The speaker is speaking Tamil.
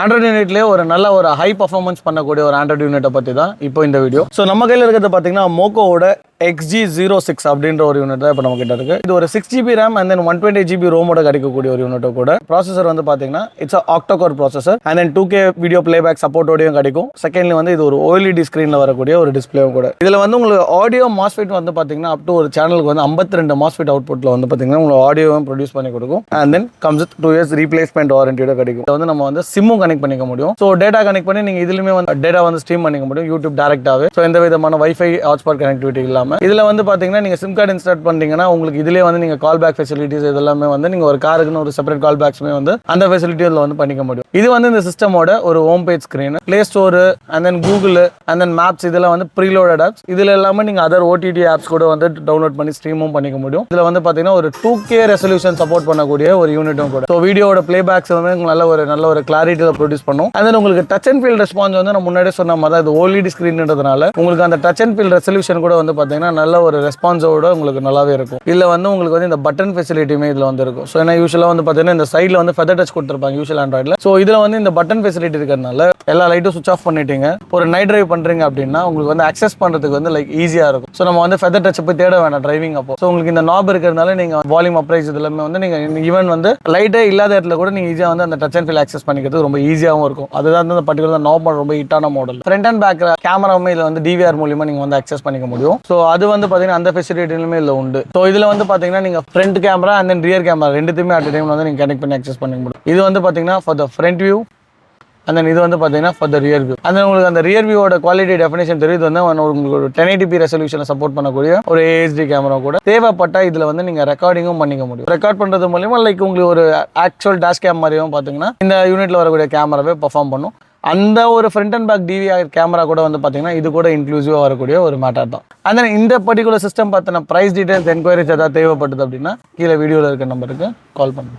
ஆண்ட்ராய்டு யூனிட்லேயே ஒரு நல்ல ஒரு ஹை பர்ஃபார்மன்ஸ் பண்ணக்கூடிய ஒரு ஆண்ட்ராய்டு யூனிட்டை பற்றி தான் இப்போ இந்த வீடியோ. ஸோ நம்ம கையில் இருக்கிறது பார்த்தீங்கன்னா மோக்கோவோட XG06 அப்படின்ற ஒரு யூனிட் தான் இப்போ நம்ம கிட்ட இருக்கு. இது ஒரு 6GB RAM and then 128GB ரோமோட கிடைக்கக்கூடிய ஒரு யூனிட்டோ கூட. ப்ராசஸர் வந்து பார்த்தீங்கன்னா it's octa core processor and then 2K video playback சப்போர்ட்டோடையும் கிடைக்கும். செகண்ட்லி வந்து இது ஒரு OLED ஸ்க்ரீனில் வரக்கூடிய ஒரு டிஸ்பிளேவும் கூட. இதில் வந்து உங்களுக்கு ஆடியோ மாஸ்ஃபெட் வந்து பார்த்தீங்கன்னா அப் டு ஒரு சேனலுக்கு வந்து 52 மாஸ்ஃபெட் அவுட்புட்டில் வந்து பார்த்தீங்கன்னா உங்களுக்கு ஆடியோவும் ப்ரொடியூஸ் பண்ணி கொடுக்கும். And then comes 2 years replacement வாரண்டியோட கிடைக்கும். இதை வந்து நம்ம வந்து சிம்மும் கனெக்ட் பண்ணிக்க முடியும். ஸோ டேட்டா கனெக்ட் பண்ணி நீங்கள் இதுலையுமே வந்து டேட்டா வந்து ஸ்ட்ரீம் பண்ணிக்க முடியும் யூடியூப் டேரக்டாகவே. ஸோ எந்த விதமான வைஃபை ஹாட்ஸ்பாட் கனெக்டிவிட்டி இல்லாமல் இதில் வந்து பார்த்தீங்கன்னா நீங்கள் சிம் கார்டு இன்ஸ்டால் பண்ணிங்கன்னா உங்களுக்கு இதிலே வந்து நீங்கள் கால் பேக் ஃபெசிலிட்டிஸ் இதெல்லாமே வந்து நீங்கள் ஒரு காருக்குன்னு ஒரு செப்பரேட் கால் பேக்ஸுமே வந்து அந்த ஃபெசிலிட்டி இதில் வந்து பண்ணிக்க முடியும். இது வந்து இந்த சிஸ்டமோட ஒரு home page screen, play store and then Google and then maps இதெல்லாம் வந்து ப்ரீலோடட் ஆப்ஸ். இதில் எல்லாமே நீங்கள் அதர் OTT ஆப்ஸ் கூட வந்து டவுன்லோட் பண்ணி ஸ்ட்ரீமும் பண்ணிக்க முடியும். இதில் வந்து பார்த்தீங்கன்னா ஒரு 2K ரெசல்யூஷன் சப்போர்ட் பண்ணக்கூடிய ஒரு யூனிட்டும் கூட. ஸோ வீடியோட பிளே பேக்ஸ் வந்து நல்ல ஒரு கிளாரிட்டியில் ப்ரொடியூஸ் பண்ணும். அண்ட் தென் உங்களுக்கு டச் அண்ட் ஃபீல் ரெஸ்பான்ஸ் வந்து நம்ம முன்னாடியே சொன்ன மாதிரி இது OLED ஸ்க்ரீன்றதுனால உங்களுக்கு அந்த டச் அண்ட் ஃபீல் ரெசல்யூஷன் கூட வந்து பார்த்தீங்கன்னா நல்ல ஒரு ரெஸ்பான்ஸோட உங்களுக்கு நல்லாவே இருக்கும். இதில் வந்து உங்களுக்கு வந்து இந்த பட்டன் ஃபெசிலிட்டியுமே இதில் வந்து இருக்கும். ஸோ ஏன்னா யூஸ்வலாக வந்து பார்த்தீங்கன்னா இந்த சைடில் வந்து ஃபெதர் டச் கொடுத்துருப்பாங்க யூஸ்வல் ஆண்ட்ராய்டில். ஸோ இதில் வந்து இந்த பட்டன் ஃபெசிலிட்டி இருக்கிறதுனால எல்லா லைட்டும் சுவிச் ஆஃப் பண்ணிட்டீங்க, ஒரு நைட் டிரைவ் பண்ணுறீங்க அப்படின்னா உங்களுக்கு வந்து அக்சஸ் பண்ணுறதுக்கு வந்து லைக் ஈஸியாக இருக்கும். ஸோ நம்ம வந்து ஃபெதர் டச் போய் தேட வேணாம் டிரைவிங் அப்போ. ஸோ உங்களுக்கு இந்த நாப் இருக்கிறதுனால நீங்கள் வால்யூம் அப்ரைஸ் இதெல்லாமே வந்து நீங்கள் ஈவன் வந்து லைட்டே இல்லாத இடத்துல கூட நீங்கள் ஈஸியாக வந்து அந்த டச் அண்ட் ஃபீல் அக்சஸ் பண்ணிக்கிறது ரொம்ப ஈஸியாகவும் இருக்கும். அதுதான் வந்து பர்டிகுலர் நாப் ரொம்ப ஹிட்டான மாடல். ஃப்ரண்ட் அண்ட் பேக் கேமராவுமே இதில் வந்து DVR மூலியமாக நீங்கள் வந்து அக்சஸ் பண்ணிக்க முடியும். ஸோ அது வந்து பார்த்தீங்கன்னா அந்த ஃபெசிலிட்டிலுமே இதில் உண்டு. ஸோ இதில் வந்து பார்த்தீங்கன்னா நீங்கள் front camera and then rear camera ரெண்டுத்தையுமே அட் டைம் வந்து நீங்கள் கனெக்ட் பண்ணி அக்சஸ் பண்ணிக்க முடியும். இது வந்து பார்த்தீங்கன்னா for the front view and then இது வந்து பார்த்தீங்கன்னா ஃபார் த ரியர் வியூ. அந்த உங்களுக்கு அந்த ரியர் வியூவோட குவாலிட்டி டெஃபினேஷன் தெரியும். இது வந்து உங்களுக்கு ஒரு 1080p ரெசல்யூஷனை சப்போர்ட் பண்ணக்கூடிய ஒரு HD கேமரா கூட. தேவைப்பட்டால் இதில் வந்து நீங்கள் ரெக்கார்டிங்கும் பண்ணிக்க முடியும். ரெக்கார்ட் பண்ணுறது மூலியமா லைக் உங்களுக்கு ஒரு ஆக்சுவல் டேஷ் கேம் மாதிரியும் பார்த்தீங்கன்னா இந்த யூனிட்ல வரக்கூடிய கேமராவே பர்ஃபார்ம் பண்ணும். அந்த ஒரு front and back DVR camera கூட வந்து பார்த்தீங்கன்னா இது கூட இன்க்ளூசிவாக வரக்கூடிய ஒரு மேட்டர் தான். அண்ட் தென் இந்த பர்டிகுலர் சிஸ்டம் பார்த்தினா ப்ரைஸ் டீடைல்ஸ் என்கொயரிஸ் ஏதாவது தேவைப்பட்டது அப்படின்னா கீழே வீடியோவில் இருக்க நம்பருக்கு கால் பண்ணுங்க.